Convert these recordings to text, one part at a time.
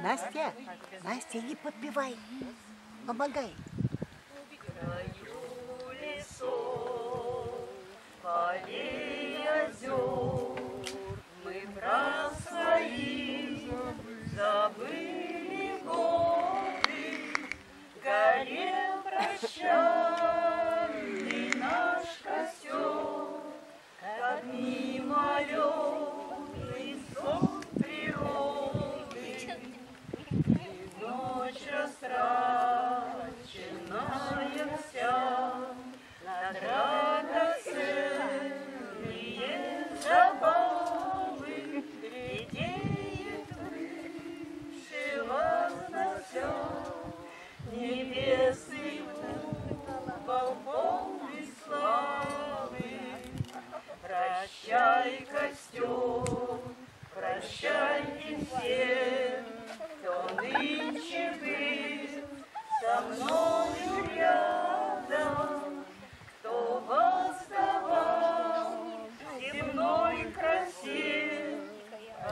Настя, Настя, не подпевай, помогай. Краю лесов, полей, озер, мы про свои забыли годы, горел прощальный наш костер, как мимолетный сон природы, и ночь растраченная вся на драгоценные забавы, редеет выше вознося небесный купол полный славы. Прощай, костер, прощайте все, кто нынче был со мною рядом, кто восставал в земной красе,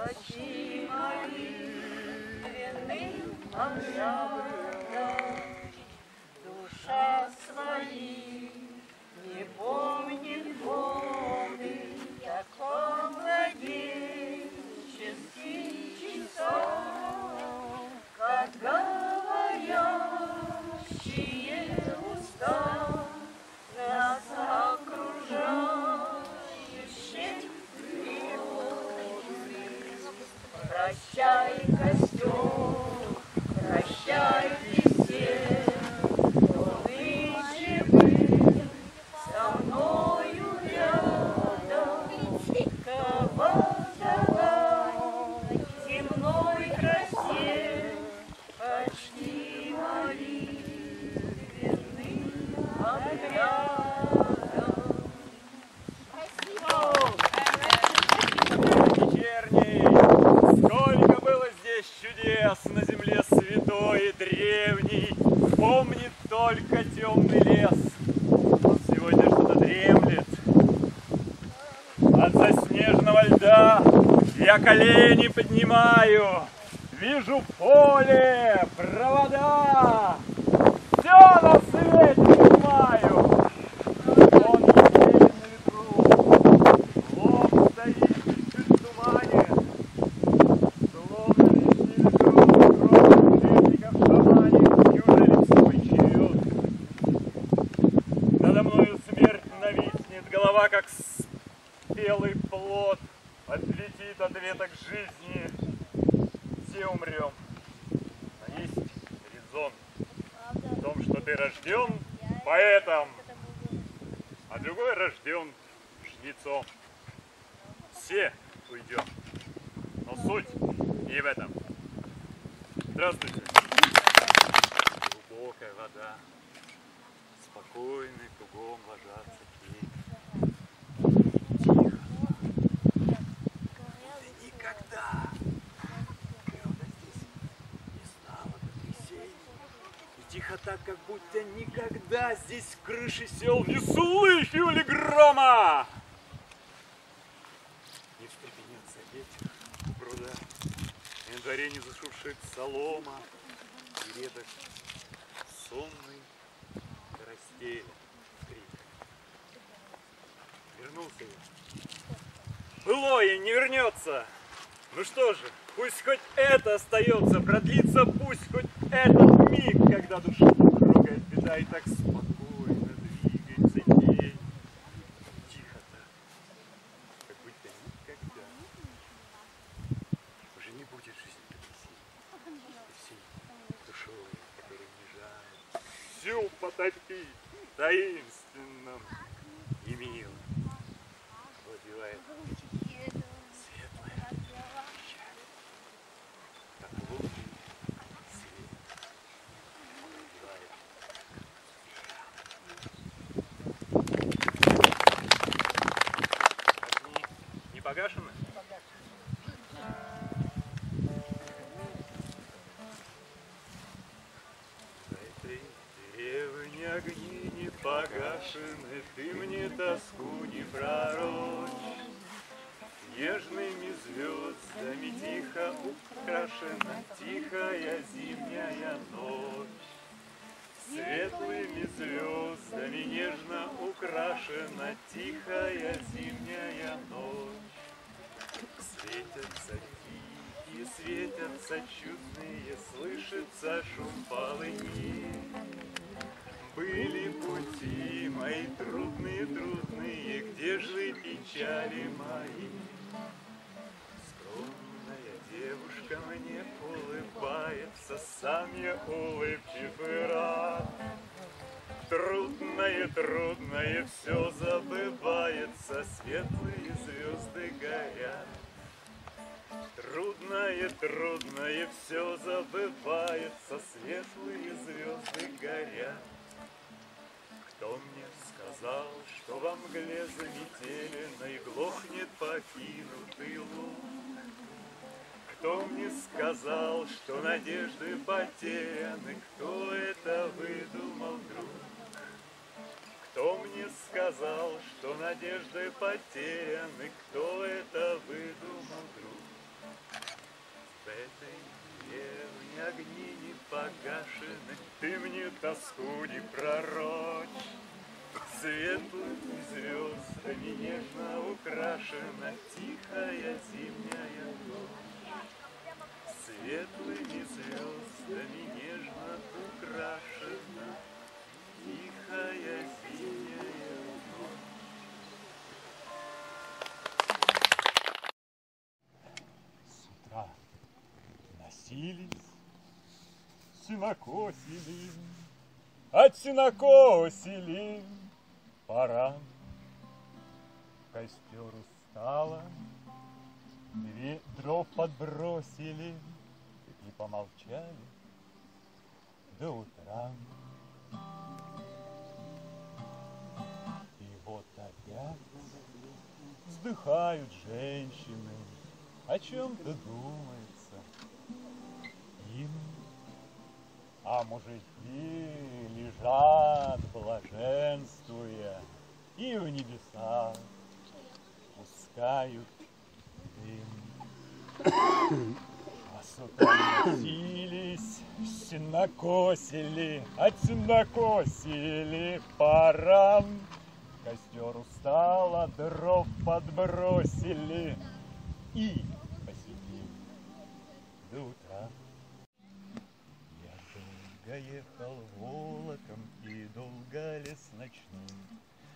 очи молитвенным обрядом. Душа своих не помнит годы, как во младенческих часах, как говорящие уста нас окружающей природы. Прощай, костер, прощайте все, кто нынче был со мною рядом, кого давал земной красе почти молитвенным обрядом. Вечерний, сколько было здесь чудес на земле святой и древней, помнит только темный лес. Он сегодня что-то дремлет. От заснеженного льда я колени поднимаю, вижу поле, провода, все на свете понимаю. Он еле на ветру, лоб стоит чуть в тумане, словно лишний ветру, кровь учебников в шамане. Неужели свой черед? Надо мною смерть нависнет, голова как спелый плод, отлетит от веток жизни. Все умрем, но есть резон в том, что ты рожден поэтом, а другой рожден жнецом. Все уйдем, но суть не в этом. Здравствуйте. Глубокая вода, спокойный кругом ложатся тени. Тихо. Да никогда природа здесь не знала потрясений. И тихота, как будто никогда здесь с крыши сел не слыхивали грома. Не встрепенется ветер у пруда, и на заре не зашуршит солома, и редок сонный растерян крик. Вернулся я. Былое не вернется. Ну что же, пусть хоть это остается, продлится пусть хоть этот миг, когда душа трогает беда и так спокойно двигается день. Тихо так, как будто никогда уже не будет жизни потрясений. Всей душой, которая унижает, всю потопить таинственным и милым. Овладевает светлая печаль, как лунный свет овладевает. Огни не погашены? В этой деревне огни не погашены, ты мне тоску не пророчь. Нежными звездами тихо украшена тихая зимняя ночь. Светлыми звездами нежно украшена тихая зимняя ночь. Светятся тихие, светятся чудные, слышится шум полыни. Были пути мои трудные, трудные, где же печали мои? Скромная девушка мне улыбается, сам я улыбчив и рад. Трудное, трудное, все забывается, светлые звезды горят. Трудное, трудное, все забывается, светлые звезды горят. Кто мне сказал, что во мгле заметеленной глохнет покинутый луг? Кто мне сказал, что надежды потеряны? Кто это выдумал, друг? Кто мне сказал, что надежды потеряны? Кто это выдумал, друг? В этой деревне огни не погашены, ты мне тоску не пророчь. Светлыми звездами нежно украшена тихая зимняя ночь. Светлыми звездами нежно украшена тихая зимняя ночь. С утра носились, сенокосили, от сенокосили, пора. Костер устало, дров подбросили и помолчали до утра. И вот опять вздыхают женщины, о чем-то думается им. А мужики лежат, блаженствуя, и в небеса пускают дым. А с утра носились, сенокосили, отсенокосили пора. Костер устало, дров подбросили и посидели до утра. Я ехал волоком и долго лес ночной,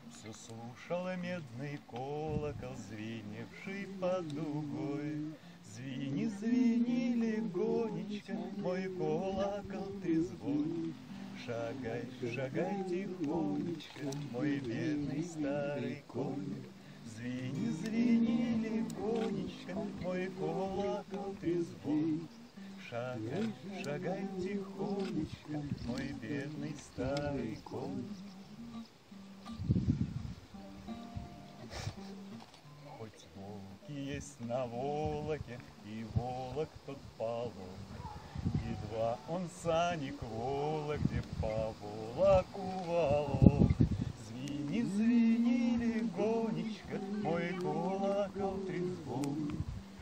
все слушала медный колокол, звеневший под дугой. Звени, звени легонечко, мой колокол трезвой. Шагай, шагай тихонечко, мой бедный старый конь. Звени, звени легонечко, мой колокол трезвой. Шагай, шагай тихонечко, мой бедный старый конь. Хоть волки есть на волоке, и волок тот полог, едва он сани к Вологде по волоку волок. Звени, звени легонечко, мой колокол трезвой.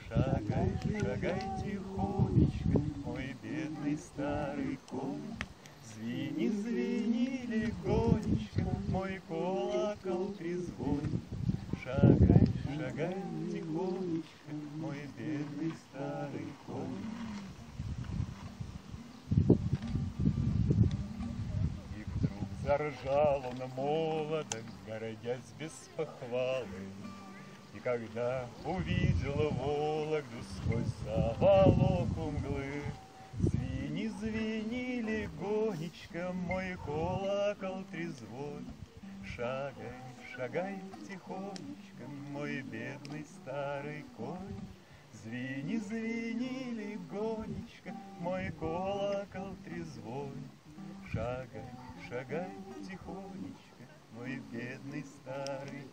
Шагай, шагай тихонечко, мой бедный старый конь. Звени, звени легонечко, мой колокол трезвой. Шагай, шагай тихонечко, мой бедный старый конь. И вдруг заржал он молодо, гордясь без похвалы. И когда увидел Вологду сквозь заволоку мглы, звени, звени легонечко, мой колокол трезвой. Шагай, шагай тихонечко, мой бедный старый конь. Звени, звени легонечко, мой колокол трезвой. Шагай, шагай тихонечко, мой бедный старый